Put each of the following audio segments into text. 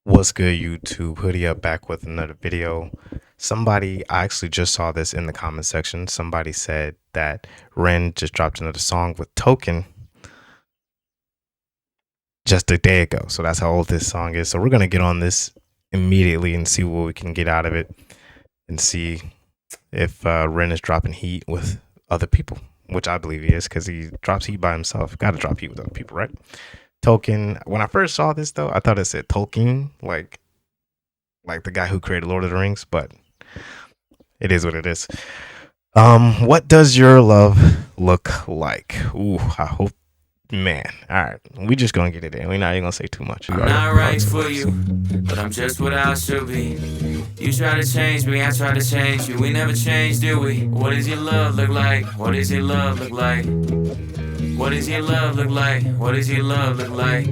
What's good, YouTube? Hoodie up back with another video. I actually just saw this in the comment section. Somebody said that Ren just dropped another song with Token just a day ago. So that's how old this song is. So we're going to get on this immediately and see what we can get out of it and see if Ren is dropping heat with other people, which I believe he is because he drops heat by himself. Got to drop heat with other people, right? Token. When I first saw this, though, I thought it said Tolkien, like the guy who created Lord of the Rings, but it is what it is. What does your love look like? Ooh, I hope, man. All right, we just gonna get it in. We're not even gonna say too much. I'm not right for you, but I'm just what I should be. You try to change me, I try to change you. We never change, do we? What does your love look like? What does your love look like? What does your love look like? What does your love look like?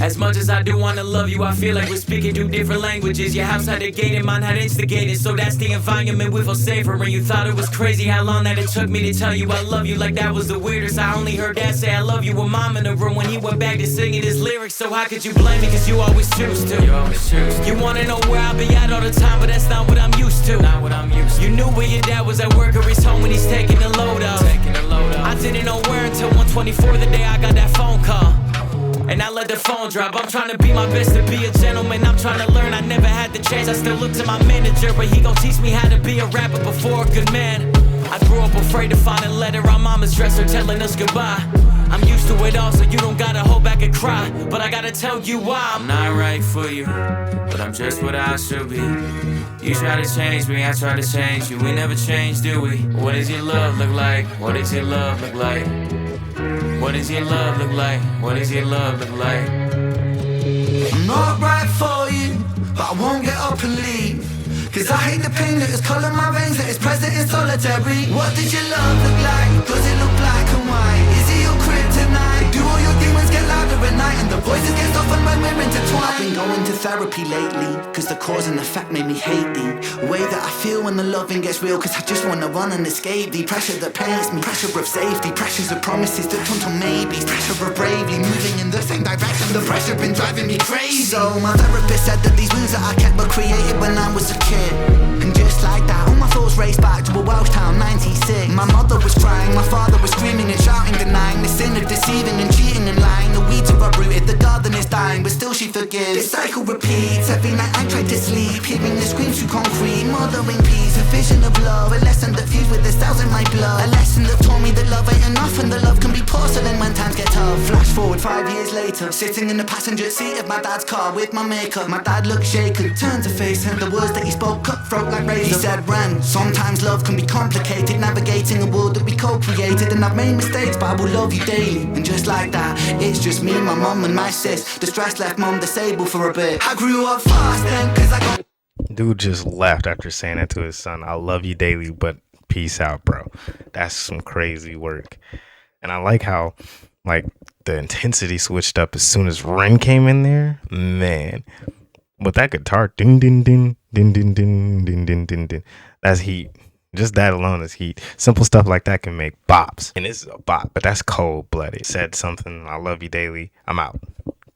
As much as I do wanna love you, I feel like we're speaking two different languages. Your house had a gate and mine had instigated, so that's the environment we feel safer. And you thought it was crazy how long that it took me to tell you I love you, like that was the weirdest. I only heard Dad say I love you with Mom in the room when he went back to singing his lyrics. So how could you blame me, cause you always choose to. You wanna know where I'll be at all the time, but that's not what I'm used to. You knew where your dad was at work or he's home when he's taking the load off. I didn't know where until 1:24 the day I got that phone call. And I let the phone drop. I'm trying to be my best to be a gentleman. I'm trying to learn, I never had the chance. I still look to my manager, but he gon' teach me how to be a rapper before a good man. I grew up afraid to find a letter on mama's dresser telling us goodbye. I'm used to it all, so you don't gotta hold back and cry. But I gotta tell you why I'm not right for you, but I'm just what I should be. You try to change me, I try to change you. We never change, do we? What does your love look like? What does your love look like? What does your love look like? What does your love look like? I'm not right for you, but I won't get up and leave. Cause I hate the pain that has colored my veins, that is present in solitary. What does your love look like? Does it look black and white? Is it your kryptonite? Do all your demons get louder at night and the voices get softened when we're intertwined? I've been going to therapy lately, cause the cause and the fact made me hate thee. The way that I feel when the loving gets real, cause I just wanna run and escape thee. Pressure that paints me, pressure of safety, pressures of promises that turn to maybes, pressure of bravely moving in the same direction. The pressure been driving me crazy. So my therapist said that these wounds that I kept were created when I was a kid. And just like that, all my thoughts raced back to a Welsh town, 96. My mother was crying, my father was screaming and shouting, denying the sin of deceiving and cheating and lying. The weeds are uprooted, the garden is dying, but still she forgives. This cycle repeats, every night I try to sleep, hearing the screams through concrete, mothering peace, a vision of love, a lesson that fused with the cells in my blood, a lesson that taught me that love ain't enough and the love can be porcelain when times get tough. Flash forward 5 years later, sitting in the passenger seat of my dad's car with my maker. My dad looked shaken, turned to face him, the words that he spoke cutthroat like razor. He said, Ren, sometimes love can be complicated, navigating a world that we co-created. And I've made mistakes, but I will love you daily. And just like that, it's just me, my mum and my sis. The stress left mum disabled for a bit. I grew up fast then, cause I got... Dude just left after saying that to his son. I love you daily, but peace out, bro. That's some crazy work. And I like how, like, the intensity switched up as soon as Ren came in there. Man, with that guitar, ding, ding, ding, ding, ding, ding, ding, ding, ding, ding. That's heat. Just that alone is heat. Simple stuff like that can make bops. And this is a bop, but that's cold-blooded. Said something, I love you daily. I'm out.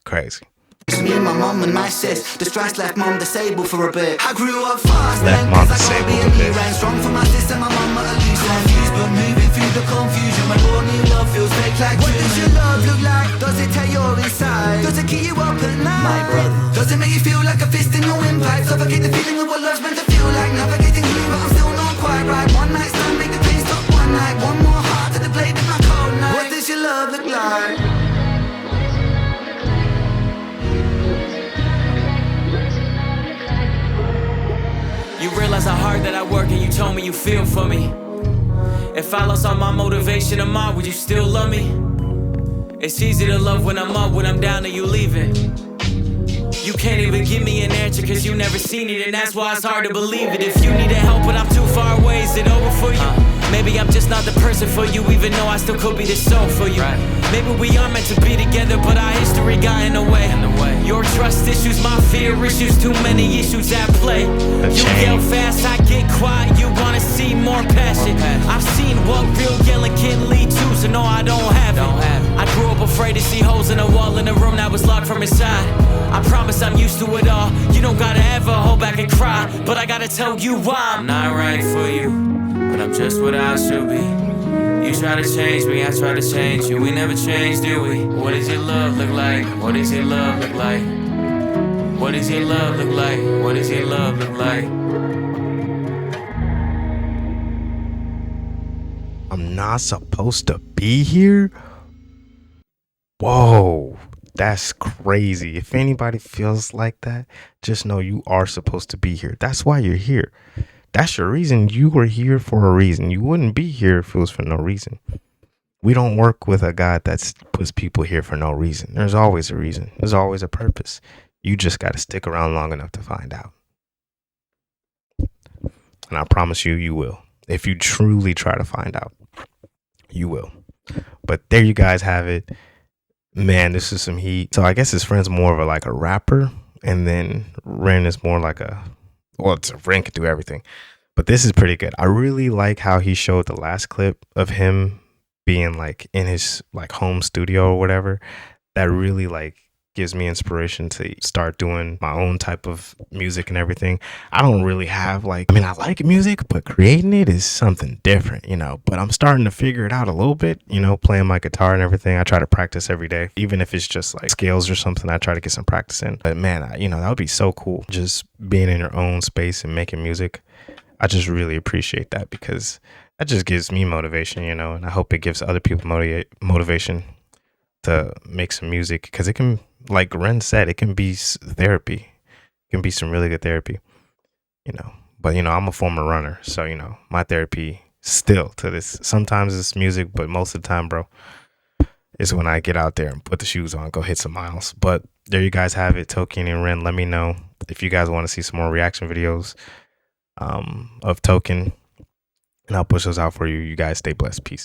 Crazy. It's me, my mum and my sis. The stress left mum disabled for a bit. I grew up fast Left then, mom cause I gotta be a disabled a me. bit. Ran strong for my sister, my mum at a loose. Confused but moving through the confusion. My raw new love feels fake like what does your love look like? Does it tear your inside? Does it keep you up at night? My brother. Does it make you feel like a fist in your windpipe? Suffocate the feeling of what love's meant to feel like. Navigating through but I'm still not quite right. One night stand, make the pain stop one night. One more heart to the blade of my cold night. What does your love look like? You realize how hard that I work and you told me you feel for me. If I lost all my motivation and mind, would you still love me? It's easy to love when I'm up, when I'm down and you leaving. You can't even give me an answer cause you never seen it, and that's why it's hard to believe it. If you need help but I'm too far away, is it over for you? Maybe I'm just not the person for you, even though I still could be the soul for you. Maybe we are meant to be together, but our history got in the way. Your trust issues issues, my fear issues, too many issues at play. You yell fast, I get quiet, you wanna see more passion. I've seen what real yelling can lead to, so no, I don't have it. I grew up afraid to see holes in a wall in a room that was locked from inside. I promise I'm used to it all. You don't gotta ever hold back and cry, but I gotta tell you why. I'm not right for you, but I'm just what I should be. You try to change me, I try to change you. We never change, do we? What does your love look like? What does your love look like? What does your love look like? What does your love look like? I'm not supposed to be here? Whoa, that's crazy. If anybody feels like that, just know you are supposed to be here. That's why you're here. That's your reason. You were here for a reason. You wouldn't be here if it was for no reason. We don't work with a God that puts people here for no reason. There's always a reason. There's always a purpose. You just got to stick around long enough to find out. And I promise you, you will. If you truly try to find out, you will. But there you guys have it. Man, this is some heat. So I guess his friend's more of a rapper. And then Ren is more like Ren could do everything. But this is pretty good. I really like how he showed the last clip of him being in his home studio or whatever. That really gives me inspiration to start doing my own type of music and everything. I don't really have I like music, but creating it is something different, but I'm starting to figure it out a little bit, playing my guitar and everything. I try to practice every day, even if it's just scales or something. I try to get some practice in. But man, that would be so cool, just being in your own space and making music. I just really appreciate that, because that just gives me motivation, and I hope it gives other people motivation to make some music, because it can, like Ren said, it can be therapy. It can be some really good therapy, But, I'm a former runner, so, my therapy still to this, sometimes it's music, but most of the time, bro, is when I get out there and put the shoes on, go hit some miles. But there you guys have it, Token and Ren. Let me know if you guys want to see some more reaction videos of Token, and I'll push those out for you. You guys stay blessed. Peace.